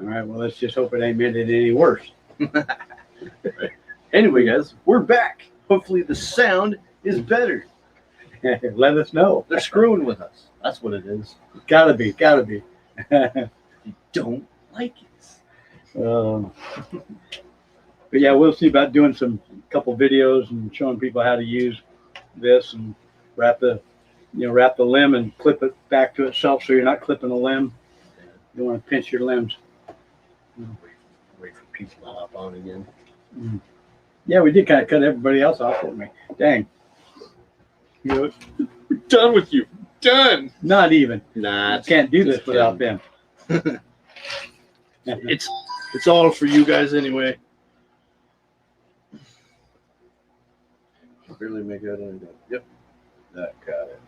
All right, well, let's just hope it ain't made it any worse. Right. Anyway, guys, we're back. Hopefully the sound is better. Let us know. They're screwing with us. That's what it is. Gotta be. You don't like it. But yeah, we'll see about doing some couple videos and showing people how to use this and wrap the limb and clip it back to itself so you're not clipping the limb. You don't want to pinch your limbs. Wait for people to hop on again. Yeah, we did kind of cut everybody else off, didn't we? Dang. You know, we're done with you. Done. Not even. Nah, I can't do this without them. It's all for you guys anyway. Barely make out anything. Yep. That got it.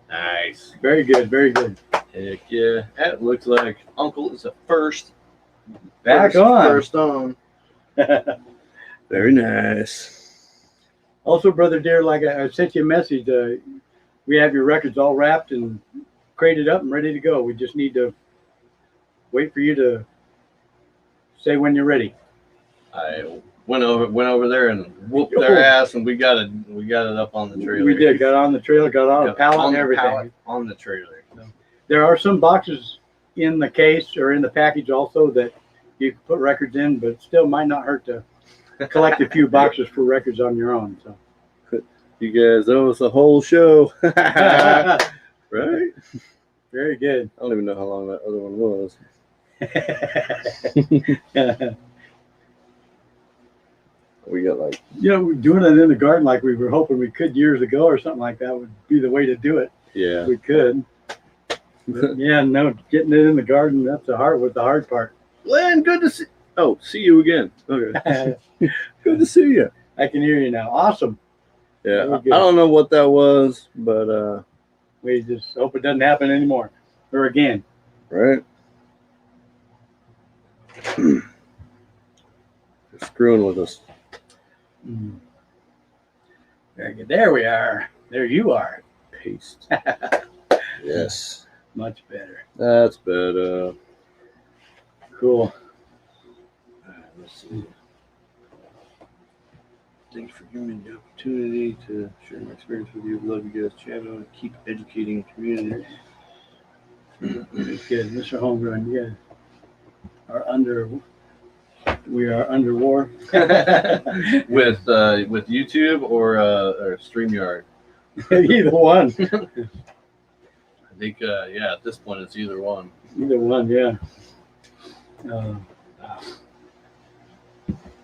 Nice. Very good. Very good. Heck yeah. That looks like Uncle is the first. Back on. First on. Very nice. Also, Brother Deer, like I sent you a message. We have your records all wrapped and crated up and ready to go. We just need to wait for you to say when you're ready. I went over there and whooped their ass, and we got it up on the trailer. We did. Got on the trailer, got on a pallet and everything. On the trailer. So. There are some boxes in the case or in the package also that you can put records in, but it still might not hurt to collect a few boxes for records on your own. So you guys owe us a whole show. Right? Very good. I don't even know how long that other one was. We got like, doing it in the garden like we were hoping we could years ago or something like that would be the way to do it. Yeah. If we could. But yeah, no, getting it in the garden, that's the hard part. Glenn, good to see. Oh, see you again. Okay. Good to see you. I can hear you now. Awesome. Yeah. I don't know what that was, but we just hope it doesn't happen anymore or again. Right. They're screwing with us. Very good. There we are. There you are. Paste. Yes. Much better. That's better. Cool. Let's see. Thanks for giving me the opportunity to share my experience with you. Love you guys' channel and keep educating the community. Good. Mr. Homegrown, you guys we are under war. with YouTube or StreamYard. Either one. I think at this point it's either one. Either one, yeah.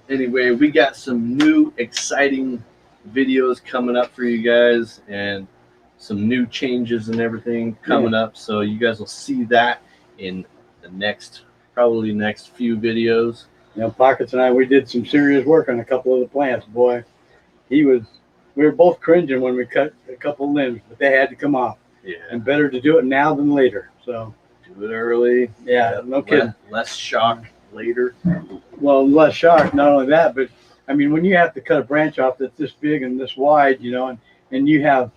Anyway, we got some new exciting videos coming up for you guys and some new changes and everything coming up. So you guys will see that in the probably next few videos. Pockets and I, we did some serious work on a couple of the plants. Boy, we were both cringing when we cut a couple limbs, but they had to come off. Yeah. And better to do it now than later. So do it early. Yeah, no kidding. Less shock later. Well, less shock. Not only that, but I mean, when you have to cut a branch off that's this big and this wide, and you have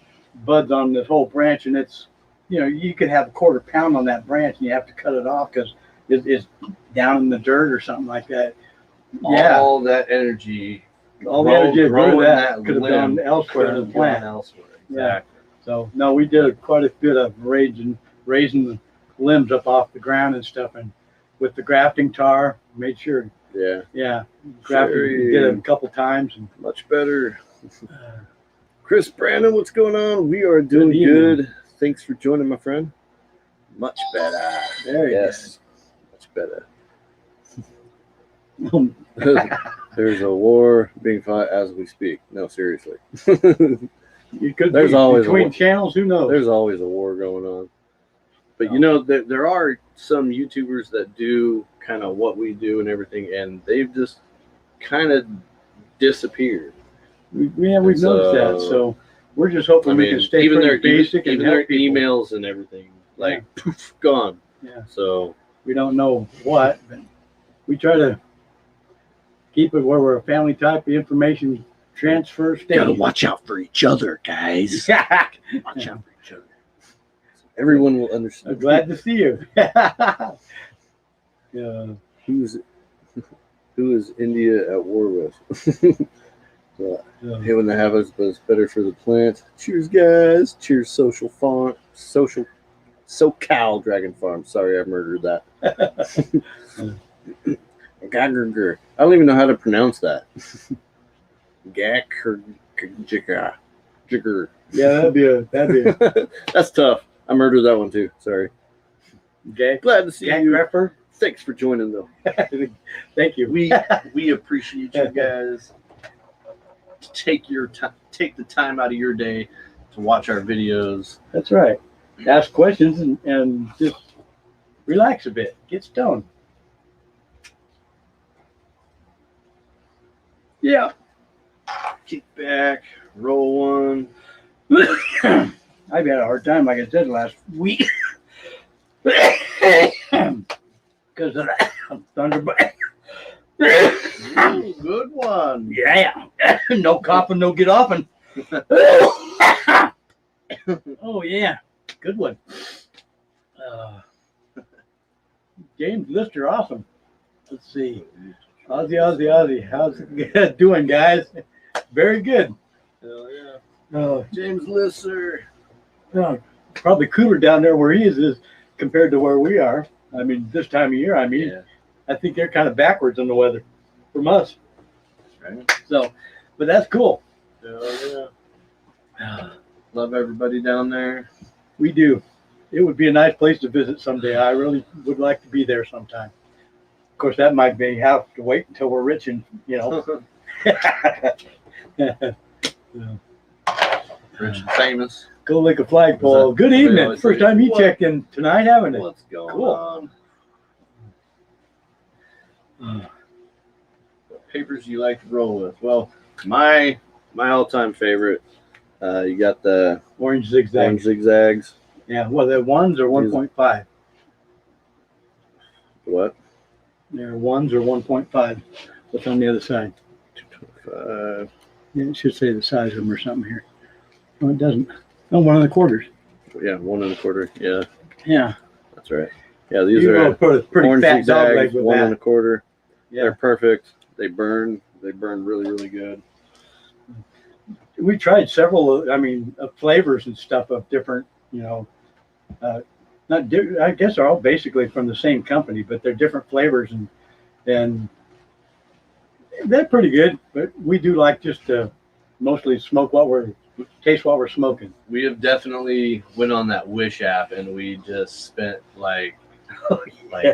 buds on this whole branch, and it's, you could have a quarter pound on that branch, and you have to cut it off because it's down in the dirt or something like that. All that energy. All the energy that grew that could have limb gone elsewhere in the plant. Elsewhere. Exactly. Yeah. So no, we did quite a bit of raising the limbs up off the ground and stuff, and with the grafting tar, made sure. Yeah. Grafting, we did it a couple times, and much better. Chris Brandon, what's going on? We are doing good. Thanks for joining, my friend. Much better. There yes. Much better. There's a war being fought as we speak. No, seriously. You could There's always between channels. Who knows? There's always a war going on. But there are some YouTubers that do kind of what we do and everything, and they've just kind of disappeared. We've noticed that. So we're just hoping we can stay even pretty their basic even and their help people. emails and everything, poof, gone. Yeah. So we don't know what, but we try to keep it where we're a family type of information transfer state. Gotta watch out for each other, guys. Watch out for each other. Everyone will understand. I'm glad to see you. who is India at war with? So, Yeah. hate when that happens, but it's better for the plant. Cheers, guys. Cheers, SoCal Dragon Farm. Sorry, I murdered that. Gagger. I don't even know how to pronounce that. Jigger. Yeah, that'd be a That's tough. I murdered that one too. Sorry. gag. Glad to see Gag you. grepper. Thanks for joining though. Thank you. We appreciate you guys to take the time out of your day to watch our videos. That's right. Ask questions and just relax a bit. Get stoned. Yeah. Kick back, roll one. I've had a hard time, like I said last week, because of that thunderbird. Ooh, good one. Yeah, no copping, no get off, and oh yeah, good one. James Lister, awesome. Let's see, Ozzy, how's it doing, guys? Very good. Hell yeah. Oh, James Lister. well, probably cooler down there where he is compared to where we are. I mean, this time of year, Yeah. I think they're kind of backwards in the weather from us. Right. So, but that's cool. Hell yeah. Love everybody down there. We do. It would be a nice place to visit someday. I really would like to be there sometime. Of course, that might be have to wait until we're rich and, you know. Rich and famous. Go lick a flagpole. Good they evening. always First say, time you "What?" checked in tonight, haven't it? What's going Cool. on? What papers do you like to roll with? Well, My all-time favorite. You got the Orange zigzag. orange zigzags. Yeah, well, they're ones or 1.5. What? They're ones or 1.5. What's on the other side? 225. Yeah, it should say the size of them or something here. No, it doesn't. Oh, 1 1/4. Yeah, 1 1/4. Yeah, Yeah. that's right. Yeah, these You are put a pretty orange fat dog leg zigzags. with 1 that. 1/4. Yeah. They're perfect. They burn. They burn really, really good. We tried several, flavors and stuff of different, I guess they're all basically from the same company, but they're different flavors and they're pretty good. But we do like just to mostly taste what we're smoking. we have definitely went on that Wish app and we just spent like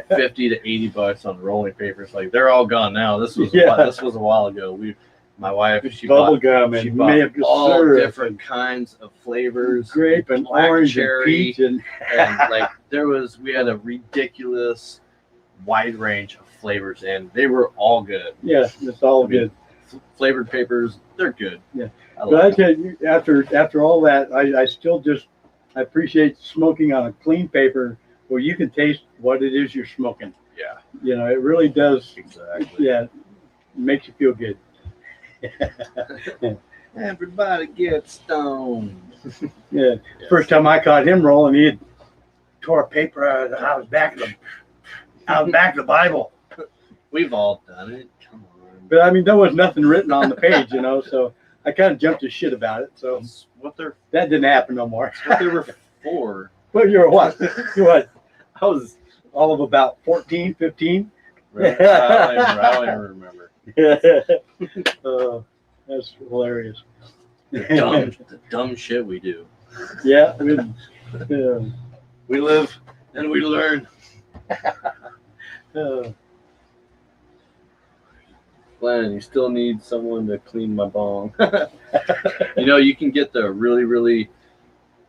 50 to 80 bucks on rolling papers. Like they're all gone now. This was a while ago. My wife, she Bubble bought, gum she and bought maple all syrup different and kinds of flavors, grape and black orange cherry, and peach and and like we had a ridiculous wide range of flavors, and they were all good. yeah, it's all good. Flavored papers, they're good. Yeah. I But I love tell you, after all that, I still I appreciate smoking on a clean paper where you can taste what it is you're smoking. Yeah. You know, it really does. exactly. Yeah, it makes you feel good. Everybody get stoned. Yeah. Yeah. First time I caught him rolling, he had tore a paper out of the back of the Bible. We've all done it. Come on. But I mean, there was nothing written on the page, so I kind of jumped to shit about it. So That's what they're that didn't happen no more. what they were for. But you're what? You're what? I was all of about 14, 15. Right? I don't even remember. That's hilarious. The dumb shit we do. Yeah. We live and we learn. Glenn, you still need someone to clean my bong. You can get the really, really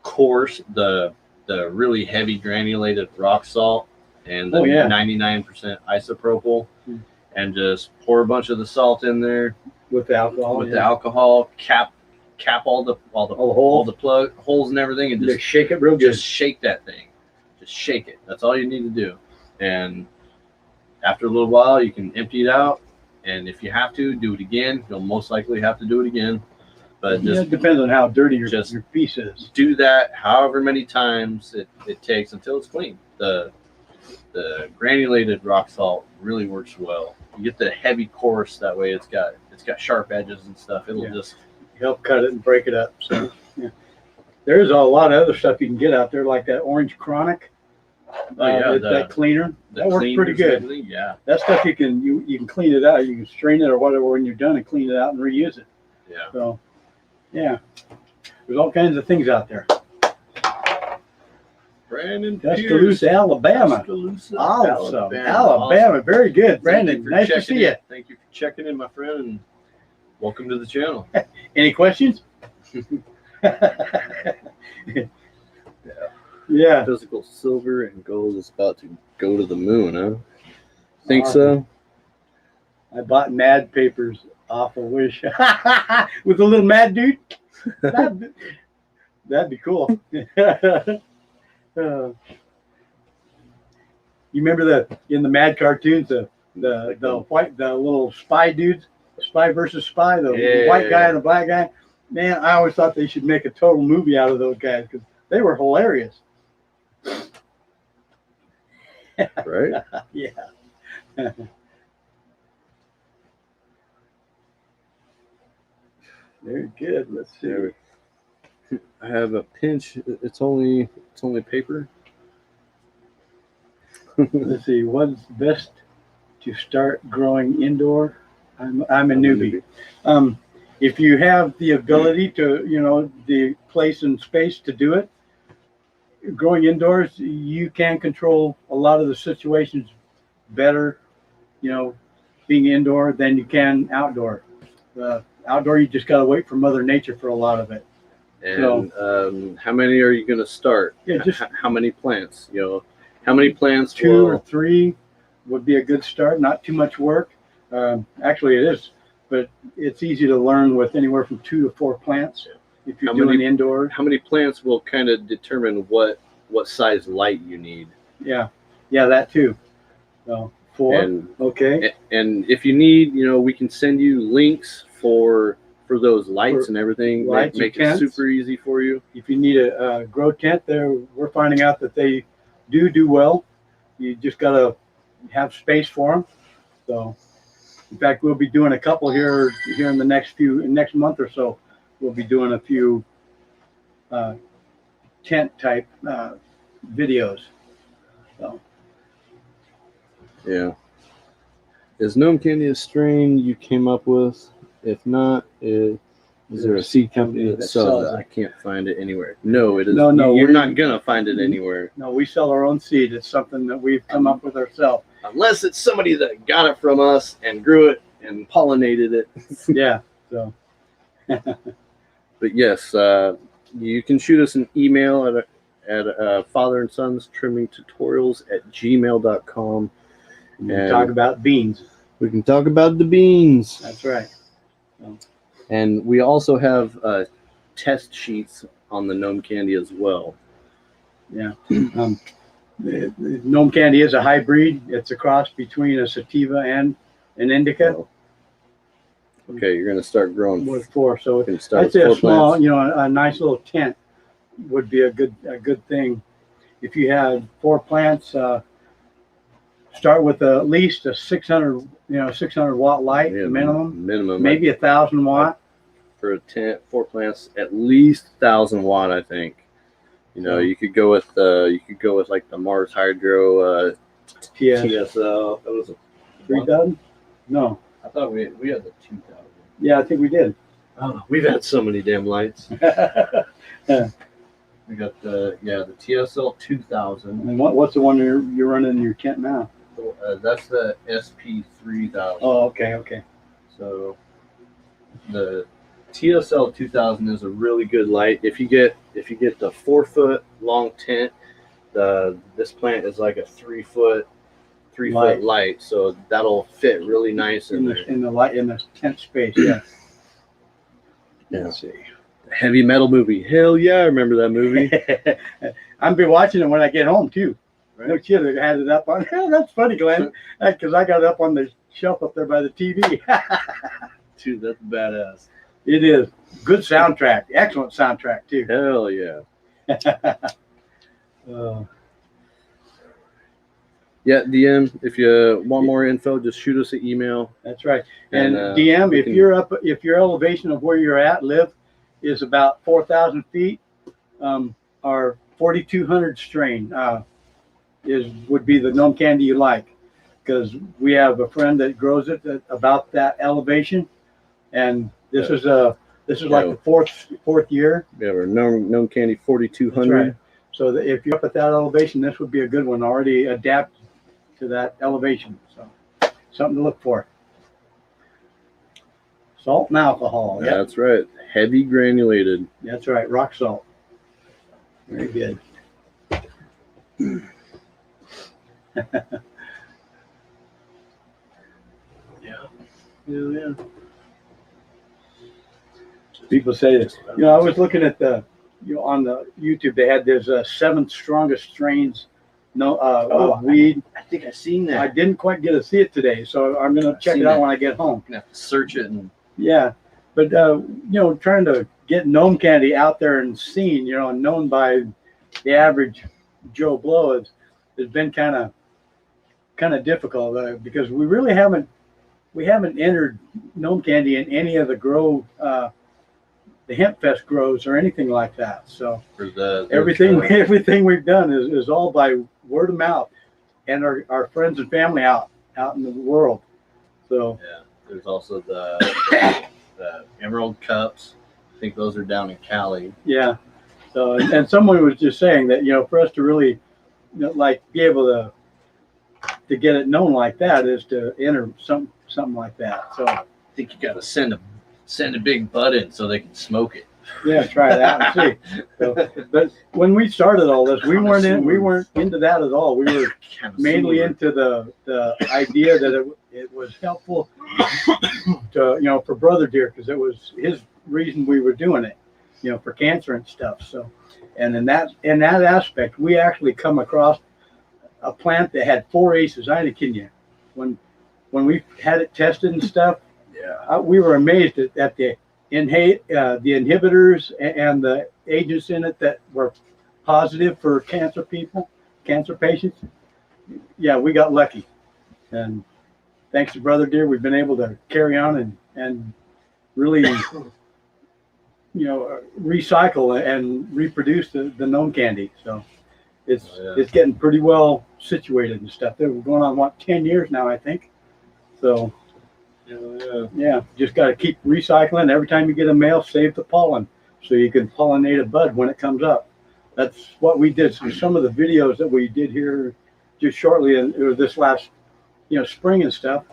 coarse, the really heavy granulated rock salt and the 99% isopropyl, and just pour a bunch of the salt in there With the alcohol. with the alcohol, cap all the plug holes and everything, and Just just shake it real good. just shake that thing. Just shake it. That's all you need to do. And after a little while, you can empty it out. And if you have to, do it again. You'll most likely have to do it again. But Yeah, just it depends on how dirty your just- piece is. do that however many times it takes until it's clean. The the granulated rock salt really works well. You get the heavy coarse, that way it's got sharp edges and stuff. It'll Yeah. just Help cut it and break it up. So yeah. There's a lot of other stuff you can get out there, like that Orange Chronic. That cleaner. the That works pretty cleaners and good. everything, yeah. That stuff you can clean it out. You can strain it or whatever when you're done and clean it out and reuse it. Yeah. So yeah. There's all kinds of things out there. Brandon Tuscaloosa, Alabama. Tuscaloosa, Awesome. Alabama. Very good. Brandon, nice to see you. Thank you for checking in, my friend, and welcome to the channel. Any questions? Yeah. Physical silver and gold is about to go to the moon, huh? Think Awesome. so? I bought Mad papers off of Wish with a little Mad dude. That'd be cool. You remember in the Mad cartoons the little spy dudes, spy versus spy, the white guy and the black guy. Man, I always thought they should make a total movie out of those guys because they were hilarious. Right? Yeah. Very good. Let's see. Yeah, I have a pinch. It's only paper. Let's see. What's best to start growing indoor? I'm a newbie. If you have the ability to, the place and space to do it, growing indoors, you can control a lot of the situations better, being indoor than you can outdoor. Outdoor, you just got to wait for Mother Nature for a lot of it. And how many are you going to start? Yeah, just how many plants? How many plants? 2 or 3 would be a good start. Not too much work. Actually, it is, but it's easy to learn with anywhere from 2 to 4 plants. If you're doing indoor. How many plants will kind of determine what size light you need? Yeah, that too. So 4. And, okay. And if you need, we can send you links for those lights and everything. Lights make and it super easy for you. If you need a grow tent, we're finding out that they do well. You just gotta have space for them. So, in fact, we'll be doing a couple here in the next month or so. We'll be doing a few tent type videos. So. Yeah. Is Gnome Candy a strain you came up with? If not, is there a seed company that sells it? I can't find it anywhere. No, it is. No, you're not gonna find it anywhere. No, we sell our own seed. It's something that we've come up with ourselves. Unless it's somebody that got it from us and grew it and pollinated it. Yeah. So. But yes, you can shoot us an email at father and sons trimming tutorials at gmail.com. And talk about beans. We can talk about the beans. That's right. And we also have test sheets on the Gnome Candy as well. Yeah. The Gnome Candy is a hybrid. It's a cross between a sativa and an indica. Oh. Okay, you're going to start growing. With 4. So I'd say a small, a nice little tent would be a good thing. If you had 4 plants, start with at least a 600 watt light minimum, maybe 1,000 watt for a tent. 4 plants, at least 1,000 watt, I think. You could go with like the Mars Hydro TSL. That was a 3,000. No, I thought we had the 2,000. Yeah, I think we did. Oh, we've had so many damn lights. We got the TSL 2000. And what's the one you're running in your tent now? That's the SP 3000. Oh, okay. So the TSL 2000 is a Really good light. If you get the 4-foot long tent, this plant is like a 3-foot light, so that'll fit really nice in there. In the tent space. Yeah. Let's see. Heavy Metal movie. Hell yeah, I remember that movie. I'll be watching it when I get home too. Right. No kid had it up on. That's funny, Glenn, because I got it up on the shelf up there by the TV. Dude, that's badass. It is good soundtrack, excellent soundtrack too. Hell yeah. Yeah, DM. If you want more info, just shoot us an email. That's right. And And, DM, we if can- if your elevation of where you're at live is about 4,000 feet, our 4,200 strain would be the gnome candy you like, because we have a friend that grows it at about that elevation, and this is like the fourth year. We have our known candy That's 4200. right. So that if you're up at that elevation, this would be a good one. Already adapted to that elevation. So something to look for. Salt and alcohol. Yeah, That's right. Heavy granulated. that's right. Rock salt. Very good. Yeah. People say this. I was looking at on the YouTube. They had this 7 strongest strains. Of weed. I think I've seen I that. didn't quite get to see it today, so I'm gonna check seen it out that. when I get home. I'm gonna have to search it and Yeah, but trying to get gnome candy out there and seen, and known by the average Joe Blow has been kind of difficult because we really haven't entered gnome candy in any of the Hemp Fest grows or anything like that. So for the everything we've done is all by word of mouth and our friends and family out in the world. So Yeah, there's also the Emerald Cups. I think those are down in Cali. yeah. So and someone was just saying that for us to really like be able to get it known like that is to enter something like that. So I think you got to send a big bud in so they can smoke it. yeah, try that and see. So, but when we started all this, we weren't into that at all. We were mainly into the idea that it was helpful to for brother deer, because it was his reason we were doing it, for cancer and stuff. So, and in that aspect, we actually come across a plant that had 4 aces. I ain't kidding you. When we had it tested and stuff, we were amazed at the inhibitors and the agents in it that were positive for cancer patients. Yeah, we got lucky, and thanks to Brother Deer, we've been able to carry on and really, recycle and reproduce the gnome candy. So it's getting pretty well situated and stuff. We're going on 10 years now, I think. So. Yeah, just got to keep recycling. Every time you get a male, save the pollen so you can pollinate a bud when it comes up. That's what we did. So some of the videos that we did here just shortly, and it was this last, spring and stuff,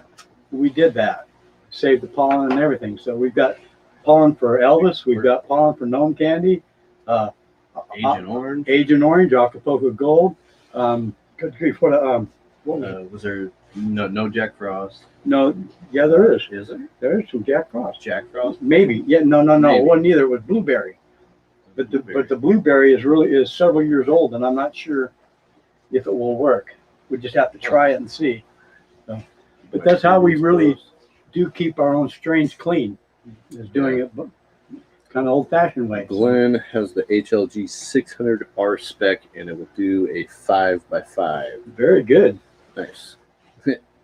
we did that. Save the pollen and everything. So we've got pollen for Elvis. We've got pollen for gnome candy. Agent Orange. Agent Orange, Acapulco Gold. Good grief, what Was there no Jack Frost? No, yeah, there is. Is there? There is some Jack Frost. Jack Frost? Maybe. Yeah, no. Maybe. It wasn't either. It was blueberry. But the blueberry is several years old, and I'm not sure if it will work. We just have to try it and see. So, but that's how we really do keep our own strains clean, is doing it kind of old-fashioned way. Glenn has the HLG 600R spec, and it will do a 5x5. Very good. Nice.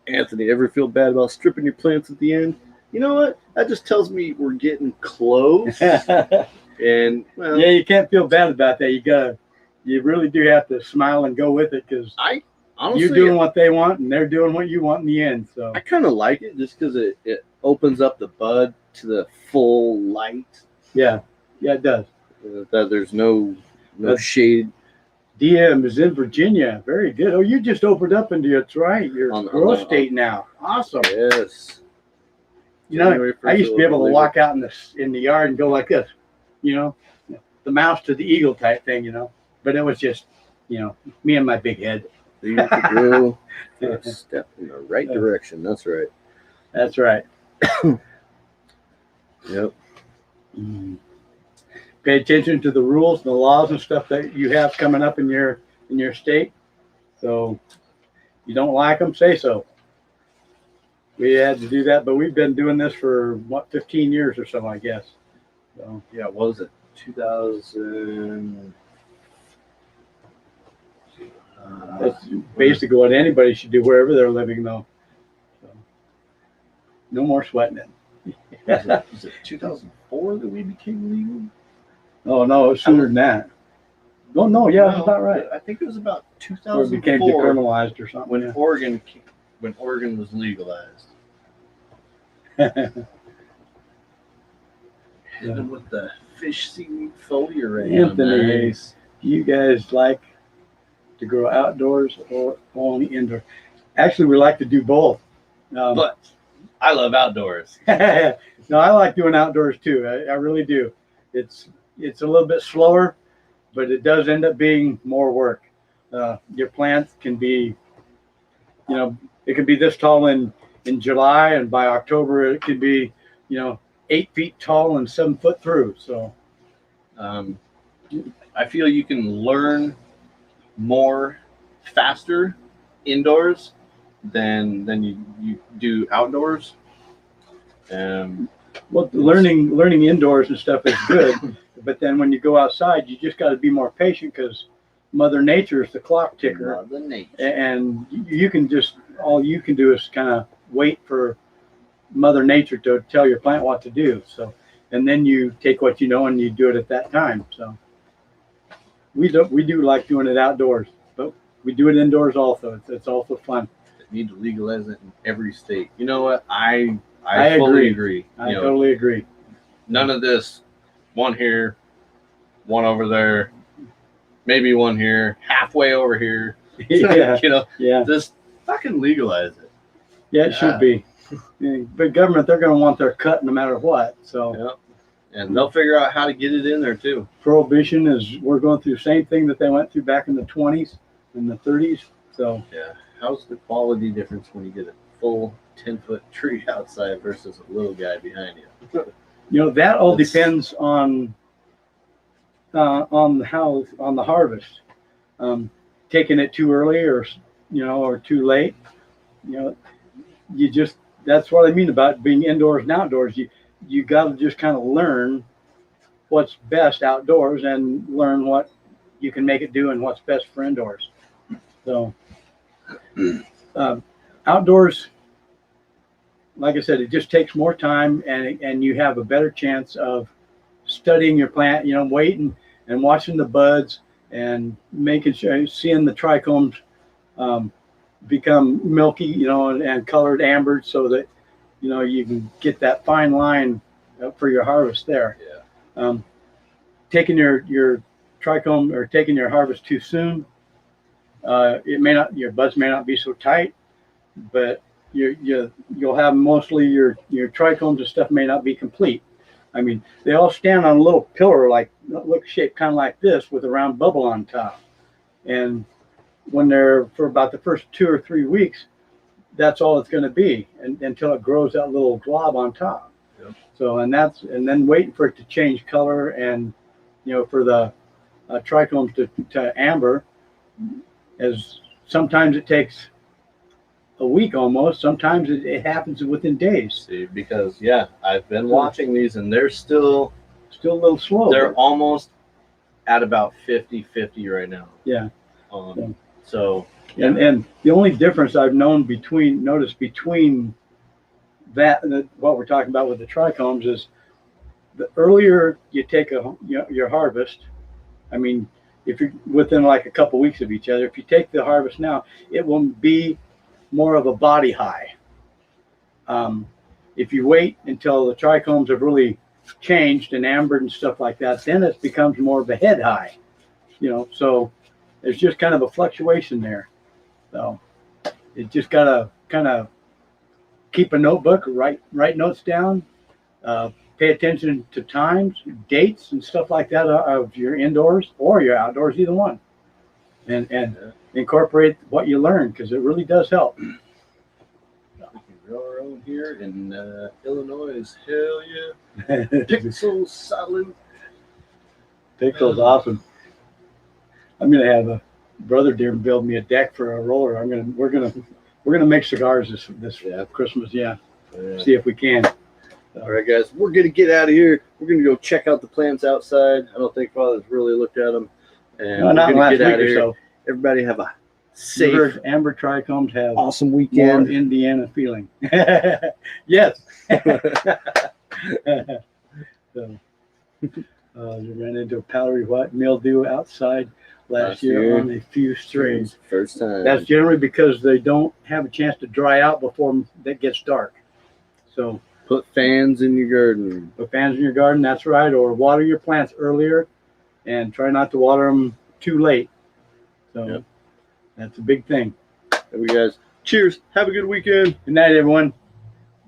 Anthony, ever feel bad about stripping your plants at the end? You know what? That just tells me we're getting close. And well, yeah, you can't feel bad about that. You really do have to smile and go with it, because honestly, you're doing what they want and they're doing what you want in the end. So I kind of like it just because it opens up the bud to the full light. yeah, it does. That there's no shade. DM is in Virginia. Very good. Oh, you just opened up into your grow state now. Awesome. Yes. I used to be able to walk out in the yard and go like this, the mouse to the eagle type thing, But it was just, me and my big head. You have to grow a step in the right direction. That's right. That's right. Yep. Pay attention to the rules and the laws and stuff that you have coming up in your state. So you don't like them, say so. We had to do that, but we've been doing this for 15 years or so, I guess. So Yeah, what was it? 2000. That's basically what anybody should do wherever they're living, though. So, no more sweating it. Was it 2004 that we became legal? Oh no, it was sooner than that. Oh no, yeah, that's No, about right. I think it was about Or it became 2004 decriminalized or something. when Oregon was legalized. Yeah. Hit them with the fish seaweed foliar. Anthony. Nice. Do you guys like to grow outdoors or only indoor? Actually, we like to do both. But I love outdoors. No, I like doing outdoors too. I really do. It's a little bit slower, but it does end up being more work. Your plants can be, it can be this tall in July, and by October it could be, 8 feet tall and 7 foot through. So I feel you can learn more faster indoors than you do outdoors. Well, learning indoors and stuff is good, but then when you go outside, you just got to be more patient because Mother Nature is the clock ticker, Mother Nature. and you can just all you can do is kind of wait for Mother Nature to tell your plant what to do. So, and then you take what you know and you do it at that time. So, we do like doing it outdoors, but we do it indoors also. It's also fun. They need to legalize it in every state. You know what? I I fully agree. agree. I totally agree. None of this. One here, one over there, maybe one here, halfway over here. Yeah, yeah. Just fucking legalize it. Yeah, it should be. Yeah, but government, they're going to want their cut no matter what. So Yeah. And they'll figure out how to get it in there too. prohibition we're going through the same thing that they went through back in the 20s and the 30s. So Yeah. How's the quality difference when you get a full 10-foot tree outside versus a little guy behind you? that all It's- depends on the harvest. Taking it too early or too late. That's what I mean about being indoors and outdoors. You got to just kind of learn what's best outdoors and learn what you can make it do and what's best for indoors. So outdoors, like I said, it just takes more time and you have a better chance of studying your plant, waiting and watching the buds and making sure, seeing the trichomes become milky, and colored amber so that, you can get that fine line for your harvest there. Yeah. Taking your trichome or taking your harvest too soon, your buds may not be so tight, but you'll have mostly your trichomes and stuff may not be complete. I mean, they all stand on a little pillar shaped kind of like this with a round bubble on top. And when they're for about the first 2 or 3 weeks, that's all it's going to be until it grows that little glob on top. Yep. So, and then waiting for it to change color and, for the trichomes to amber, as sometimes it takes a week almost. Sometimes it happens within days. See, because I've been watching these and they're still a little slow. they're almost at about 50-50 right now. Yeah. So and the only difference I've noticed between that and what we're talking about with the trichomes is the earlier you take your harvest. I mean, if you're within like a couple weeks of each other, if you take the harvest now, it will be more of a body high. If you wait until the trichomes have really changed and ambered and stuff like that, then it becomes more of a head high. So there's just kind of a fluctuation there. So it just gotta kind of keep a notebook, write notes down, pay attention to times, dates, and stuff like that of your indoors or your outdoors, either one, and incorporate what you learn because it really does help. we can grow our own here in Illinois. Hell yeah! Pixel salute. Pixel's awesome. I'm gonna have a brother deer build me a deck for a roller. We're gonna make cigars this Christmas. Yeah, see if we can. All right, guys, we're gonna get out of here. We're gonna go check out the plants outside. I don't think Father's really looked at them, and we're Not gonna last get week out of or here. so. Everybody have a safe. heard Amber trichomes have Awesome more weekend. Indiana feeling. Yes. So, we ran into powdery white mildew outside last year on a few strains. First time. That's generally because they don't have a chance to dry out before it gets dark. So Put fans in your garden. put fans in your garden, that's right, or water your plants earlier and try not to water them too late. So Yep. that's a big thing. There we guys. Cheers. Have a good weekend. Good night, everyone.